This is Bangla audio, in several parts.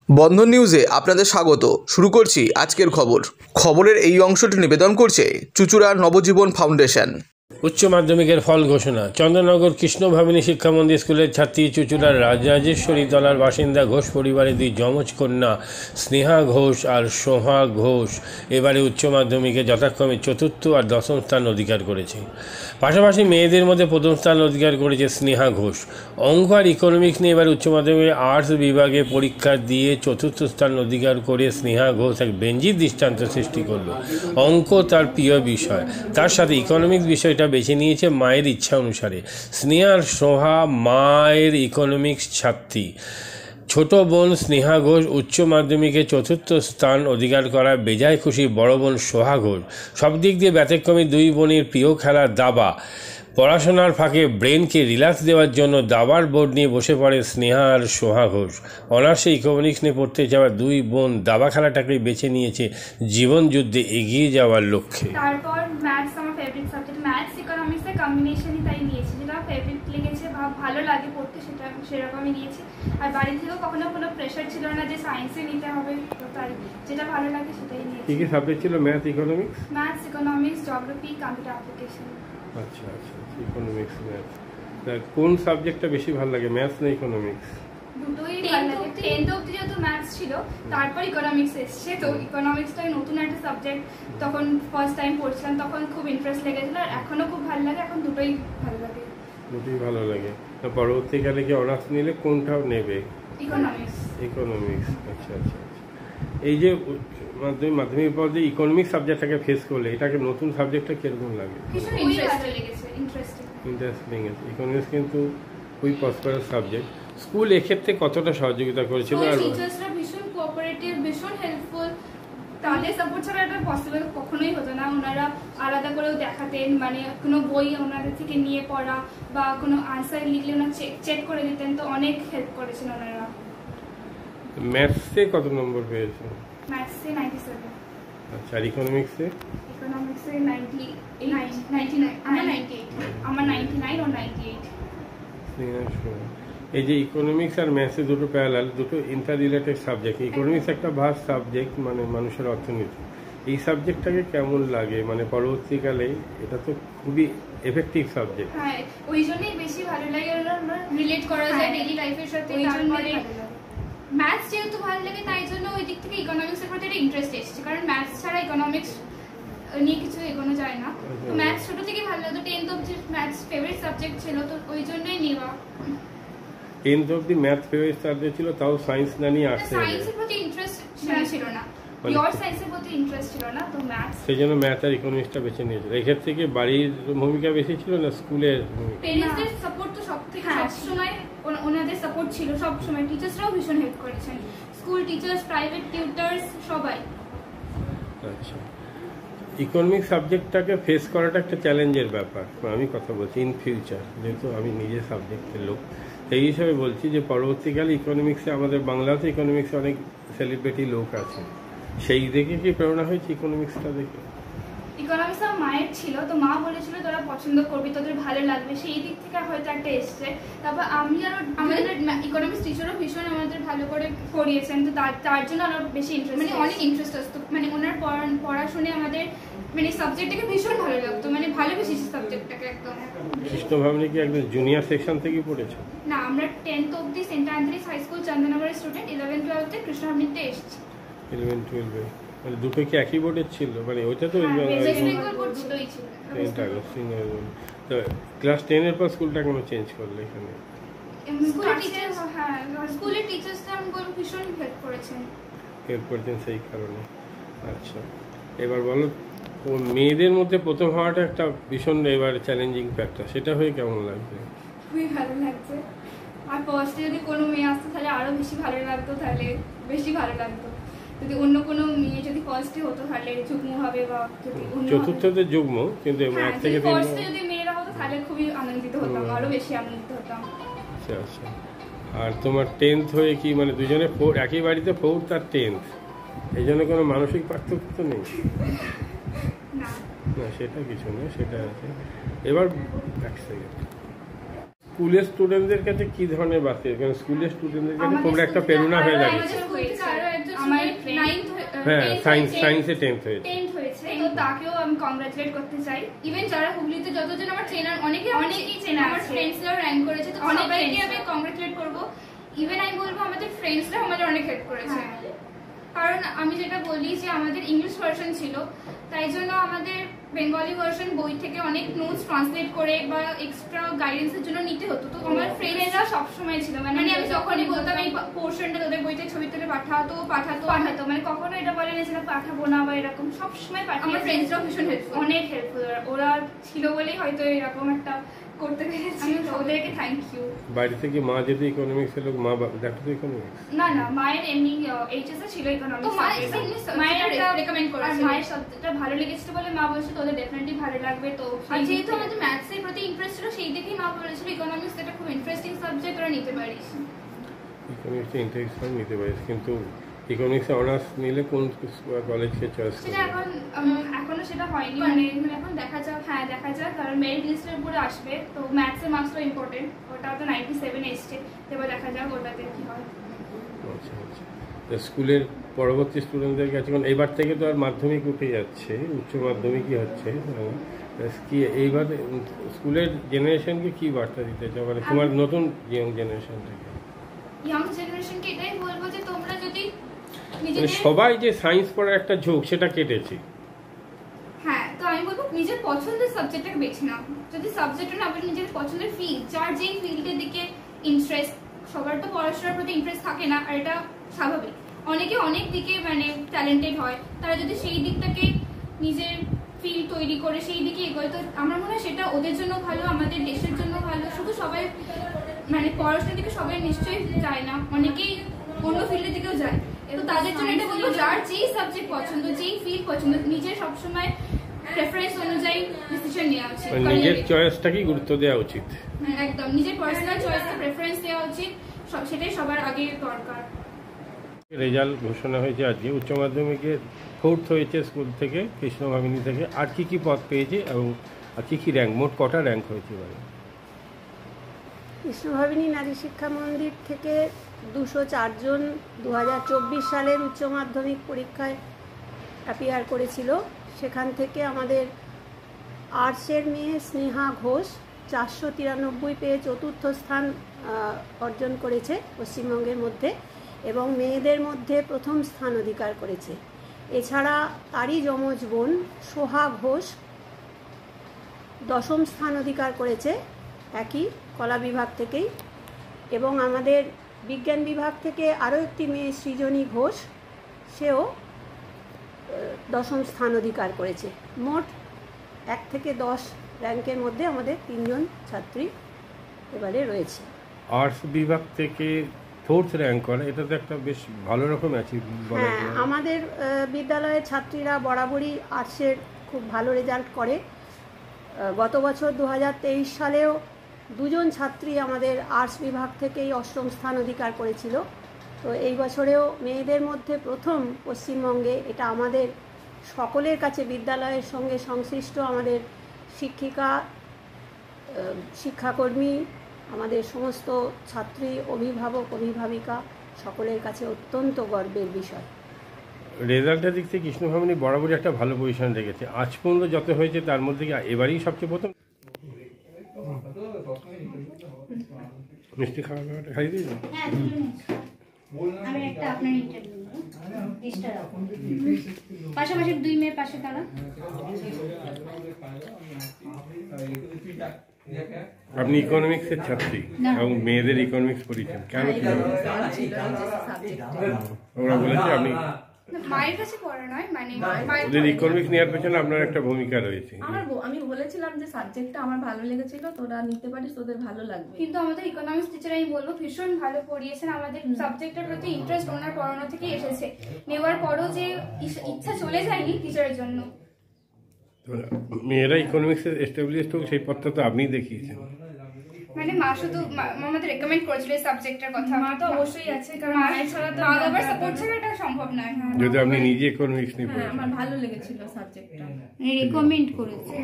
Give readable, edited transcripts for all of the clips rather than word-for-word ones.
বন্ধন নিউজে আপনাদের স্বাগত। শুরু করছি আজকের খবরের এই অংশটি নিবেদন করছে চুঁচুড়া নবজীবন ফাউন্ডেশন। উচ্চ মাধ্যমিকের ফল ঘোষণা। চন্দ্রনগর কৃষ্ণ ভাবিনী শিক্ষা মন্দির স্কুলের ছাত্রী চুঁচুড়ার রাজরাজেশ্বরী তলার বাসিন্দা ঘোষ পরিবারের দুই যমজ কন্যা স্নেহা ঘোষ আর সোহা ঘোষ এবারে উচ্চ মাধ্যমিকে যথাক্রমে চতুর্থ আর দশম স্থান অধিকার করেছে। পাশাপাশি মেয়েদের মধ্যে প্রথম স্থান অধিকার করেছে স্নেহা ঘোষ। অঙ্ক আর ইকোনমিক্স নিয়ে এবার উচ্চ মাধ্যমিকে আর্টস বিভাগে পরীক্ষা দিয়ে চতুর্থ স্থান অধিকার করে স্নেহা ঘোষ এক বেঞ্জির দৃষ্টান্ত সৃষ্টি করল। অঙ্ক তার প্রিয় বিষয়, তার সাথে ইকোনমিক্স বিষয়টা বেছে নিয়েছে মায়ের ইচ্ছা অনুসারে। স্নেহার সোহা মায়ের ইকোনমিক্স ছাত্রী। ছোট বোন স্নেহা ঘোষ উচ্চ মাধ্যমিকে চতুর্থ স্থান অধিকার করা বেজায় খুশি বড় বোন সোহা ঘোষ। সব দিক দিয়ে ব্যতিক্রমী দুই বোনের প্রিয় খেলা দাবা। পড়াশোনার ফাঁকে ব্রেনকে রিল্যাক্স দেওয়ার জন্য দাবার বোর্ড নিয়ে বসে পড়ে স্নেহা আর সোহা ঘোষ। অনার্সে ইকোনমিক্স নিয়ে পড়তে যাওয়া দুই বোন দাবা খেলাটাকেই বেছে নিয়েছে জীবন যুদ্ধে এগিয়ে যাওয়ার লক্ষ্যে। তারপর ম্যাথস আমার ফেভারিট সাবজেক্ট, ম্যাথস ইকোনমিক্সের কম্বিনেশনই তাই নিয়েছি, যেটা ফেভারিট লেগেছে বা ভালো লাগে পড়তে সেটা সেরকমই নিয়েছি। আর বাড়ি থেকেও কখনো কোনো প্রেশার ছিল না যে সায়েন্সে নিতে হবে, তো তাই যেটা ভালো লাগে সেটাই নিয়েছি। কি কি সাবজেক্ট ছিল? Math, economics, geography, computer application. আচ্ছা আচ্ছা, ইকোনমিক্স ম্যাথ। কোন সাবজেক্টটা বেশি ভালো লাগে, ম্যাথস না ইকোনমিক্স? দুটোই ভালো লাগে। 10th অবধি যেহেতু ম্যাথস ছিল, তারপর ইকোনমিক্স এসছে, তো ইকোনমিক্সটাই নতুন একটা সাবজেক্ট, তখন ফার্স্ট টাইম পড়ছিলাম, তখন খুব ইন্টারেস্ট লেগেছিল, আর এখনো খুব ভালো লাগে, এখন দুটোই ভালো লাগে। দুটোই ভালো লাগে। তো পরবর্তীকালে কি অনার্স নিলে কোনটাও নেবে? ইকোনমিক্স। ইকোনমিক্স, আচ্ছা আচ্ছা আচ্ছা। এই যে মাধ্যমিক পর যে ইকোনমিক্স সাবজেক্টটাকে ফেস করলে, এটাকে নতুন সাবজেক্টটা কিরকম লাগে? ভীষণ ইন্টারেস্টিং লেগেছে, ইন্টারেস্টিং। ইকোনমিক্স কিন্তু খুবই প্রসপারাস সাবজেক্ট। স্কুল এক্ষেত্রে কতটা সহযোগিতা করেছিল? আর টিচার্সরা ভীষণ কোঅপারেটিভ, ভীষণ হেল্পফুল। তাদের সাপোর্ট ছাড়া এটা পসিবল কখনোই হতো না। ওনারা আলাদা করেও দেখাতেন, মানে কোনো বই ওনাদের থেকে নিয়ে পড়া বা কোনো আনসার লিখলে ওনারা চেক করে দিতেন, তো অনেক হেল্প করেছেন ওনারা। ম্যাথসে কত নম্বর পেয়েছে? ম্যাথসে 97। আচ্ছা, আর ইকোনমিক্সে? ইকোনমিক্সে 99। আমার 99 ও 98। এই যে ইকোনমিক্স আর ম্যাথসে দুটো প্যারালাল, দুটো ইন্টার রিলেটেড সাবজেক্ট। ইকোনমিক্স একটা ভাস্ট সাবজেক্ট, মানে মানুষের অর্থনীতি। এই সাবজেক্টটাকে কেমন লাগে, মানে পরবর্তীকালে এটা তো খুবই এফেক্টিভ সাবজেক্ট। হ্যাঁ, ওই জন্যই বেশি ভালো লাগে, রিলেট করা যায় ডেইলি লাইফের সাথে। তারপরে ম্যাথস যেহেতু ভালো লাগে, তাই জন্য ওই দিক থেকে ইকোনমিক্সের প্রতি একটা ইন্টারেস্ট এসেছে, কারণ ম্যাথস ছাড়া ইকোনমিক্স নিয়ে কিছু এগোনো যায় না। তো ম্যাথস ছোট থেকে ভালো লাগতো, 10th অবধি ম্যাথস ফেভারিট সাবজেক্ট ছিল, তো ওই জন্যই নেওয়া। 10th অবধি ম্যাথ ফেভারিট সাবজেক্ট ছিল, তাও সায়েন্স না নিয়ে আসছে। সায়েন্সের প্রতি ইন্টারেস্ট ছিল না, পিওর সায়েন্সের প্রতি ইন্টারেস্ট ছিল না, তো ম্যাথস। সেই জন্য ম্যাথ আর ইকোনমিক্সটা বেছে নিয়েছিল। এক্ষেত্রে কি বাড়ির ভূমিকা বেশি ছিল না স্কুলের? পেরেন্টসদের সাপোর্ট তো সবথেকে, সবসময় ওনাদের সাপোর্ট ছিল, সব সময়। টিচার্সরাও ভীষণ হেল্প করেছেন, স্কুল টিচার্স, প্রাইভেট টিউটার্স, সবাই। আচ্ছা, ইকোনমিক্স সাবজেক্টটাকে ফেস করাটা একটা চ্যালেঞ্জের ব্যাপার। আমি কথা বলছি ইন ফিউচার, যেহেতু আমি নিজে সাবজেক্টের লোক, সেই হিসাবে বলছি যে পরবর্তীকালে ইকোনমিক্সে, আমাদের বাংলাতে ইকোনমিক্সে অনেক সেলিব্রিটি লোক আছে, সেই দেখে কি প্রেরণা হয়েছে ইকোনমিক্সটা দেখে? ইকোনমিক্স আমার মায়ের ছিল, তো মা বলেছিল তোরা পছন্দ করবি, তোদের ভালো লাগবে, সেই দিক থেকে হয়তো একটা এসছে। তারপর আমি আরো, আমাদের ইকোনমিক্স টিচারও ভীষণ আমাদের ভালো করে পড়িয়েছেন, তো তার জন্য আরো বেশি ইন্টারেস্ট, মানে অনেক ইন্টারেস্ট আসতো, মানে ওনার পড়াশুনে আমাদের মানে সাবজেক্টটাকে ভীষণ ভালো লাগতো, মানে ভালোবেসেছি সাবজেক্টটাকে একদম। কৃষ্ণ ভাবনি কি একদম জুনিয়র সেকশন থেকে পড়েছে? না, আমরা 10th অবধি সেন্ট অ্যান্থনিস হাই স্কুল চন্দননগরের স্টুডেন্ট, 11-12 কৃষ্ণ ভাবনিতে এসেছি। 11-12 মানে দুটো কি একই বোর্ডের ছিল? মানে ওইটা তো তো ক্লাস 10 এর পর স্কুলটা কোনো চেঞ্জ করলে এখানে? স্কুলের টিচার্সরা আমি বলবো ভীষণ হেল্প করেছেন সেই কারণে। আচ্ছা, এবার বলো, মেয়েদের মধ্যে প্রথম হওয়াটা একটা ভীষণ এবার চ্যালেঞ্জিং ফ্যাক্টর, সেটা হয়ে কেমন লাগছে? খুবই ভালো লাগছে। আর ফার্স্টে যদি কোনো মেয়ে আসতো তাহলে আরো বেশি ভালো লাগতো, তাহলে বেশি ভালো লাগতো। যদি অন্য কোনো মেয়ে যদি ফার্স্টে হতো তাহলে যুগ্ম হবে, বা যদি চতুর্থতে যুগ্ম, কিন্তু এক থেকে তিন ফার্স্টে যদি মেয়েরা হতো তাহলে খুবই আনন্দিত হতাম, আরো বেশি আনন্দিত হতাম। আচ্ছা আচ্ছা। আর তোমার 10th হয়ে কি মানে দুজনে একই বাড়িতে 4th আর 10th, এই জন্য কোনো মানসিক পার্থক্য তো নেই? না না, সেটা কিছু না, সেটা আছে। এবার এক সেকেন্ড। স্কুলের স্টুডেন্টদের কাছে কি ধরনের বার্তা, কারণ স্কুলের স্টুডেন্টদের কাছে তোমরা একটা প্রেরণা হয়ে দাঁড়িয়েছে। হ্যাঁ, সায়েন্সে 10th হয়েছে। তো তাকেও আমি কংগ্রাচুলেট করতে চাই। ইভেন যারা হুগলিতে যতজন আমার চেনার অনেকেই চেনা, আমার ফ্রেন্ডসরা র্যাঙ্ক করেছে, তো সবাইকে আমি কংগ্রাচুলেট করব। ইভেন আমি বলবো আমাদের ফ্রেন্ডসরা আমাদের অনেক হেল্প করেছে, কারণ আমি যেটা বলি যে আমাদের ইংলিশ ভার্সন ছিল, তাই জন্য আমাদের বেঙ্গলি ভার্সন বই থেকে অনেক নোটস ট্রান্সলেট করে বা এক্সট্রা গাইডেন্সের জন্য নিতে হতো। তো আমার ফ্রেন্ডরা সবসময় ছিল, মানে আমি যখনই বলতাম এই পোর্শনটা তোদের বইতে ছবি তুলে পাঠাতো, মানে কখনো এটা বলে না যে পাঠাবো না বা এরকম, সবসময় পাঠাতো। আমার ফ্রেন্ডসরাও ভীষণ হেল্পফুল, অনেক হেল্পফুল, ওরা ছিল বলেই হয়তো এরকম একটা করতে পেরেছি, ওদেরকে থ্যাংক ইউ। বাড়ি থেকে মা যদি ইকোনমিক্স এর লোক, মা দেখতো ইকোনমিক্স? না, মায়ের এমনি এইচএস এ ছিল ইকোনমিক্স, মায়ের রেকমেন্ড করেছে, মায়ের সাবজেক্টটা ভালো লেগেছিল বলে মা বলছে তোদের ডেফিনেটলি ভালো লাগবে। তো যেহেতু আমাদের ম্যাথস এর প্রতি ইন্টারেস্ট ছিল, সেই দেখেই মা বলেছিল ইকোনমিক্স এটা খুব ইন্টারেস্টিং সাবজেক্ট, ওরা নিতে পারিস। ইকোনমিক্স ইন্টারেস্টিং নিতে পারিস, কিন্তু ইকোনমিক্সে অনার্স নিলে কোন কলেজকে চয়েস করবে? সেটা এখনো সেটা হয়নি, মানে এখন দেখা যাক। হ্যাঁ, দেখা যাক, কারণ মেরিট লিস্টের উপরে আসবে, তো ম্যাথসের মার্কসটা ইম্পর্টেন্ট, ওটা তো 97 এসছে, এবার দেখা যাক ওটাতে কি হয়। আচ্ছা আচ্ছা। স্কুলের পরবর্তী স্টুডেন্টদের কাছে, কারণ এইবার থেকে তো আর মাধ্যমিক উঠে যাচ্ছে, উচ্চ মাধ্যমিকই হচ্ছে, কি এইবার স্কুলের জেনারেশনকে কি বার্তা দিতে চাও, মানে তোমার নতুন ইয়াং জেনারেশন থেকে? ইয়াং জেনারেশনকে এটাই বলবো যে তোমরা যদি সবাই যে সায়েন্স পড়ার একটা ঝোঁক সেটা কেটেছে, হ্যাঁ, তো আমি বলবো নিজের পছন্দের সাবজেক্টটাকে বেছে নাও। যদি সাবজেক্টটা না বলে নিজের পছন্দের ফিল্ড, যার যেই ফিল্ডের দিকে ইন্টারেস্ট, সবার তো পড়াশোনার প্রতি ইন্টারেস্ট থাকে না, আর এটা স্বাভাবিক। অনেকে অনেক দিকে মানে ট্যালেন্টেড হয়, তারা যদি সেই দিকটাকে নিজের ফিল্ড তৈরি করে সেই দিকে এগোয়, তো আমার মনে হয় সেটা ওদের জন্য ভালো, আমাদের দেশের জন্য ভালো। শুধু সবাই মানে পড়াশোনার দিকে সবাই নিশ্চয়ই যায় না, অনেকেই অন্য ফিল্ডের দিকেও যায়। তো তাদের জন্য এটা বলবো, যার যেই সাবজেক্ট পছন্দ, যেই ফিল্ড পছন্দ, নিজের সবসময় প্রেফারেন্স অনুযায়ী ডিসিশন নেওয়া উচিত, নিজের চয়েসটাকেই গুরুত্ব দেওয়া উচিত। একদম নিজের পার্সোনাল চয়েসকে প্রেফারেন্স দেওয়া উচিত, সেটাই সবার আগে দরকার। রেজাল্ট ঘোষণা হয়েছে আজকে, উচ্চ মাধ্যমিকে 4th হয়েছে স্কুল থেকে, কৃষ্ণভাবিনী থেকে। আর কি কি পদ পেয়েছে এবং কি কি র্যাঙ্ক, মোট কটা র্যাঙ্ক হয়েছে? কৃষ্ণভাবিনী নারী শিক্ষা মন্দির থেকে 204 জন 2024 সালের উচ্চ মাধ্যমিক পরীক্ষায় অ্যাপিয়ার করেছিল। সেখান থেকে আমাদের আর্টসের মেয়ে স্নেহা ঘোষ 493 পেয়ে 4র্থ স্থান অর্জন করেছে পশ্চিমবঙ্গের মধ্যে, এবং মেয়েদের মধ্যে 1ম স্থান অধিকার করেছে। এছাড়া তারই যমজ বোন সোহা ঘোষ 10ম স্থান অধিকার করেছে একই কলা বিভাগ থেকেই, এবং আমাদের বিজ্ঞান বিভাগ থেকে আরও একটি মেয়ে সৃজনী ঘোষ, সেও 10ম স্থান অধিকার করেছে। মোট 1 থেকে 10 র্যাঙ্কের মধ্যে আমাদের 3 জন ছাত্রী এবারে রয়েছে। আর্টস বিভাগ থেকে 4th র্যাঙ্ক করা, এটা তো একটা বেশ ভালো রকম অ্যাচিভমেন্ট বলা যায়। আমাদের বিদ্যালয়ের ছাত্রীরা বরাবরই আর্টসের খুব ভালো রেজাল্ট করে। গত বছর 2023 সালেও 2 জন ছাত্রী আমাদের আর্টস বিভাগ থেকেই 8ম স্থান অধিকার করেছিল। তো এই বছরেও মেয়েদের মধ্যে প্রথম পশ্চিমবঙ্গে, এটা আমাদের সকলের কাছে, বিদ্যালয়ের সঙ্গে সংশ্লিষ্ট আমাদের শিক্ষিকা, শিক্ষাকর্মী, আমাদের সমস্ত ছাত্রী, অভিভাবক, অভিভাবিকা সকলের কাছে অত্যন্ত গর্বের বিষয়। রেজাল্টের দিক থেকে কৃষ্ণভাবিনী বরাবরই একটা ভালো পজিশন রেখেছে। আজ পর্যন্ত যত হয়েছে তার মধ্যে কি এবারেই সবচেয়ে প্রথম? মিষ্টি খাওয়া দাওয়াটা খাই দিই। আমি একটা আপনার ইন্টারভিউ লিস্টটা রাখুন, পাশাপাশি 2 মেয়ের পাশে তারা। আপনি ইকোনমিক্সের ছাত্রী এবং মেয়েদের ইকোনমিক্স পড়িয়েছেন, কেন কি ওরা বলেছে? আপনি মায়ের কাছে পড়া নয়, মানে ওদের ইকোনমিক্স নেওয়ার পেছনে আপনার একটা ভূমিকা রয়েছে। আমি বলেছিলাম যে সাবজেক্টটা আমার ভালো লেগেছিল, তোরা নিতে পারিস, তোদের ভালো লাগবে। কিন্তু আমাদের ইকোনমিক্স টিচার আমি বলবো ভীষণ ভালো পড়িয়েছেন, আমাদের সাবজেক্টের প্রতি ইন্টারেস্ট ওনার পড়ানো থেকে এসেছে। নেওয়ার পরও যে ইচ্ছা চলে যায়নি টিচারের জন্য। মেয়েরা ইকোনমিক্সে এস্টাবলিশড হোক সেই পথটা তো আপনিই দেখিয়েছেন। মানে মা শুধু আমাদের রেকমেন্ড করেছিল এই সাবজেক্টের কথা, মা তো অবশ্যই আছে, কারণ মায়ের ছাড়া তো মা-বাবার সাপোর্ট ছাড়া এটা সম্ভব নয়। যদি আপনি নিজে ইকোনমিক্স নিয়ে পড়েন, আমার ভালো লেগেছিল সাবজেক্টটা, রেকমেন্ড করেছে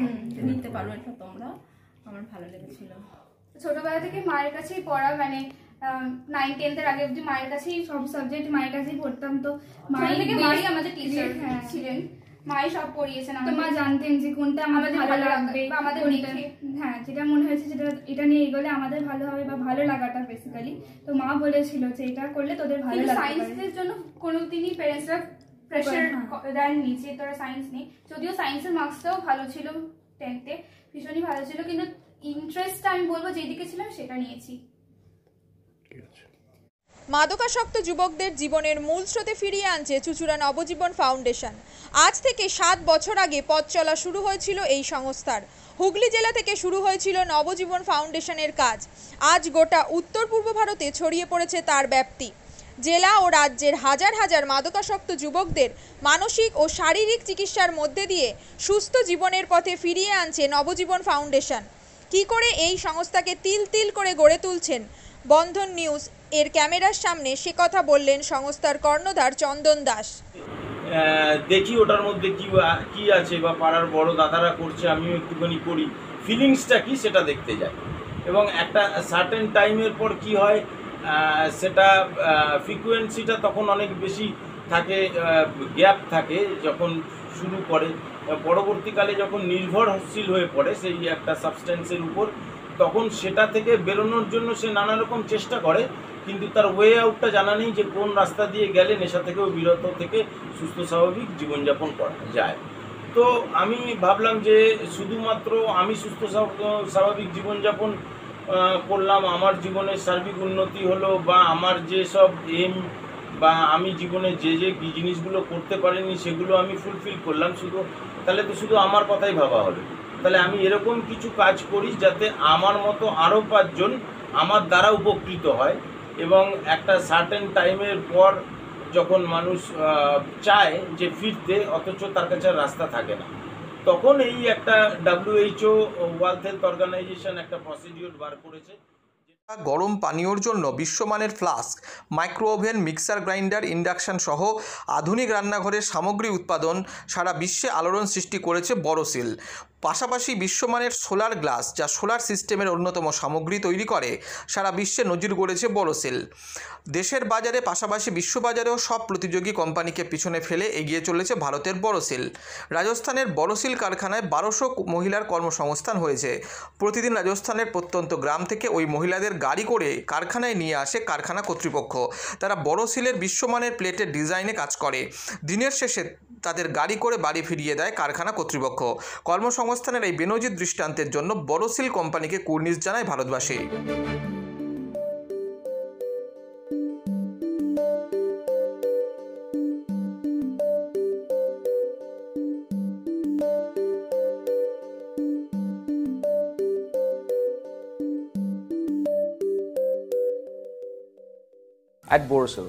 নিতে পারো এটা তোমরা, আমার ভালো লেগেছিল। ছোটবেলা থেকে মায়ের কাছেই পড়া, মানে 9-10 আগে অব্দি মায়ের কাছেই সব সাবজেক্ট মায়ের কাছেই পড়তাম। তো মায়ের থেকে মাই আমাদের টিচার ছিলেন, মাই সব পড়িয়েছেন। তো মা জানতেন যে কোনটা আমাদের ভালো লাগবে বা আমাদের দেখে হ্যাঁ যেটা মনে হয়েছে যেটা এটা নিয়ে এগোলে আমাদের ভালো হবে বা ভালো লাগাটা বেসিক্যালি। তো মা বলেছিল যে এটা করলে তোদের ভালো লাগবে। সায়েন্সের জন্য কোনোদিনই প্যারেন্টসরা প্রেশার দেননি যে তোরা সায়েন্স নেই, যদিও সায়েন্সের মার্কসটাও ভালো ছিল 10th-এ, ভীষণই ভালো ছিল, কিন্তু ইন্টারেস্টটা আমি বলবো যেদিকে ছিলাম সেটা নিয়েছি। মাদকাসক্ত যুবকদের জীবনের মূল স্রোতে ফিরিয়ে আনছে চুঁচুড়া নবজীবন ফাউন্ডেশন। আজ থেকে 7 বছর আগে পথ চলা শুরু হয়েছিল এই সংস্থার। হুগলি জেলা থেকে শুরু হয়েছিল নবজীবন ফাউন্ডেশনের কাজ। আজ গোটা উত্তর পূর্ব ভারতে ছড়িয়ে পড়েছে তার ব্যাপ্তি। জেলা ও রাজ্যের হাজার হাজার মাদকাসক্ত যুবকদের মানসিক ও শারীরিক চিকিৎসার মধ্যে দিয়ে সুস্থ জীবনের পথে ফিরিয়ে আনছে নবজীবন ফাউন্ডেশন। কী করে এই সংস্থাকে তিল তিল করে গড়ে তুলছেন বন্ধন নিউজ এর ক্যামেরার সামনে সে কথা বললেন সংস্থার কর্ণধার চন্দন দাস। দেখি ওটার মধ্যে কি আছে বা পাড়ার বড় দাদারা করছে, আমিও একটুখানি করি, ফিলিংসটা কি সেটা দেখতে যাই। এবং একটা সার্টেন টাইমের পর কি হয় সেটা ফ্রিকোয়েন্সিটা তখন অনেক বেশি থাকে, গ্যাপ থাকে যখন শুরু করে, পরবর্তীকালে যখন নির্ভরশীল হয়ে পড়ে সেই একটা সাবস্টেন্সের উপর, তখন সেটা থেকে বেরোনোর জন্য সে নানা রকম চেষ্টা করে, কিন্তু তার ওয়ে আউটটা জানা নেই যে কোন রাস্তা দিয়ে গেলে নেশা থেকেও বিরত থেকে সুস্থ স্বাভাবিক জীবনযাপন করা যায়। তো আমি ভাবলাম যে শুধুমাত্র আমি সুস্থ স্বাভাবিক জীবনযাপন করলাম, আমার জীবনের সার্বিক উন্নতি হলো, বা আমার যে সব এম বা আমি জীবনে যে জিনিসগুলো করতে পারিনি সেগুলো আমি ফুলফিল করলাম, তাহলে তো শুধু আমার কথাই ভাবা হলো। তাহলে আমি এরকম কিছু কাজ করি যাতে আমার মতো আরও 5 জন আমার দ্বারা উপকৃত হয়, এবং একটা সার্টেন টাইমের পর যখন মানুষ চায় যে ফিরতে, অথচ তার কাছে রাস্তা থাকে না, তখন এই একটা WHO ওয়ার্ল্ড হেলথ অর্গানাইজেশন একটা প্রসিডিউর বার করেছে। গরম পানীয়র জন্য বিশ্বমানের flask, micro oven, mixer grinder, induction সহ আধুনিক রান্নাঘরের সামগ্রী উৎপাদন সারা বিশ্বে আলোড়ন সৃষ্টি করেছে বড়শিল। পাশাপাশি বিশ্বমানের সোলার গ্লাস, যা সোলার সিস্টেমের অন্যতম সামগ্রী তৈরি করে, সারা বিশ্বে নজির গড়েছে বড়শিল। দেশের বাজারে পাশাপাশি বিশ্ববাজারেও সব প্রতিযোগী কোম্পানিকে পিছনে ফেলে এগিয়ে চলেছে ভারতের বড়শিল। রাজস্থানের বড়শিল কারখানায় 1200 মহিলার কর্মসংস্থান হয়েছে। প্রতিদিন রাজস্থানের প্রত্যন্ত গ্রাম থেকে ওই মহিলাদের গাড়ি করে কারখানায় নিয়ে আসে কারখানা কর্তৃপক্ষ। তারা বড়শিলের বিশ্বমানের প্লেটের ডিজাইনে কাজ করে। দিনের শেষে তাদের গাড়ি করে বাড়ি ফিরিয়ে দেয় কারখানা কর্তৃপক্ষ। কর্মসংস্থানের এই বেনজির দৃষ্টান্তের জন্য বড়শিল কোম্পানিকে কুর্নিশ জানায় ভারতবাসী। At Borosil,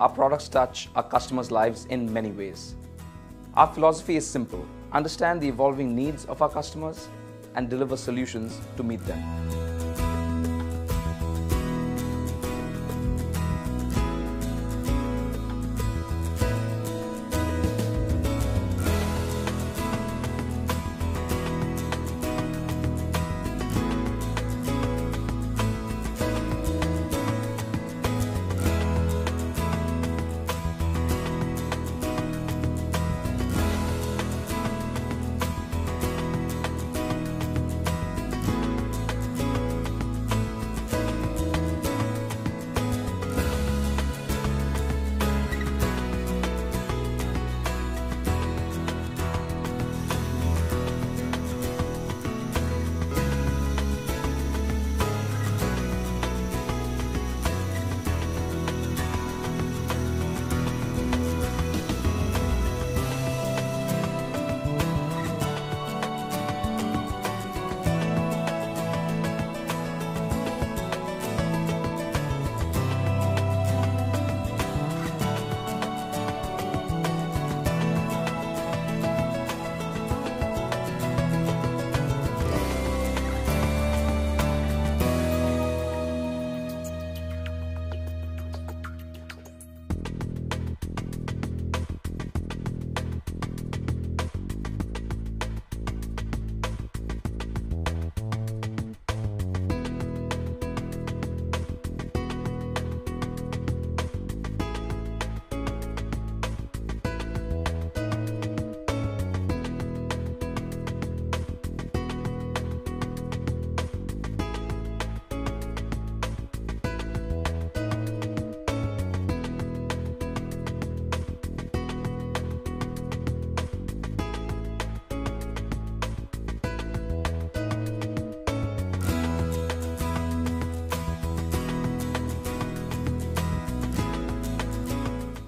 our products touch our customers' lives in many ways. Our philosophy is simple: understand the evolving needs of our customers and deliver solutions to meet them.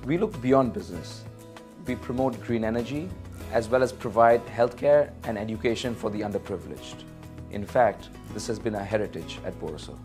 We look beyond business. We promote green energy as well as provide healthcare and education for the underprivileged. In fact, this has been our heritage at Borosil.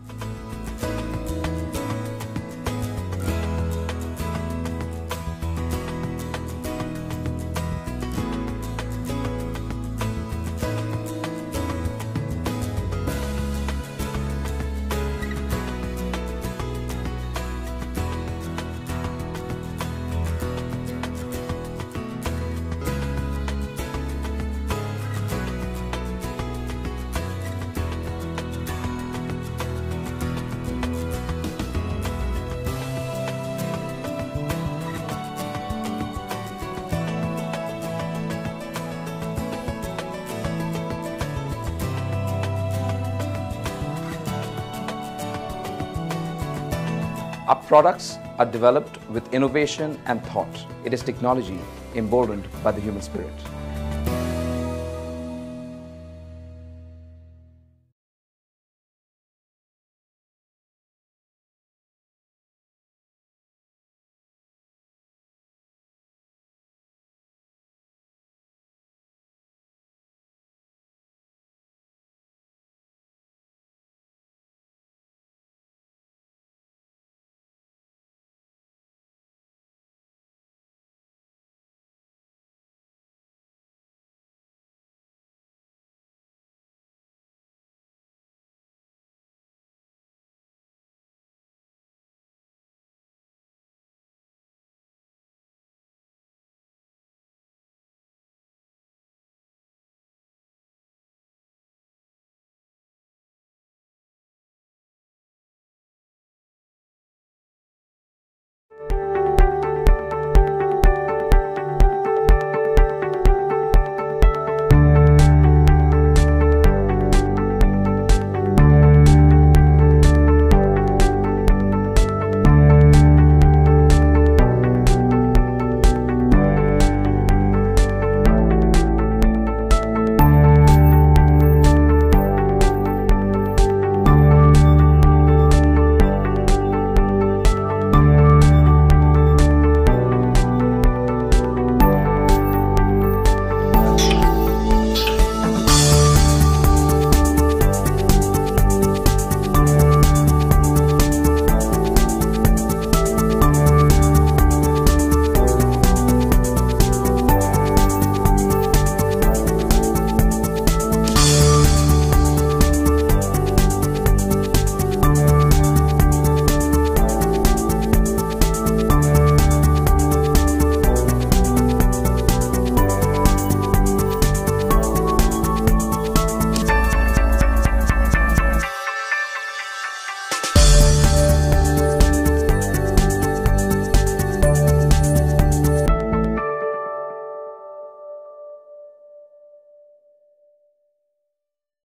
Our products are developed with innovation and thought. It is technology emboldened by the human spirit.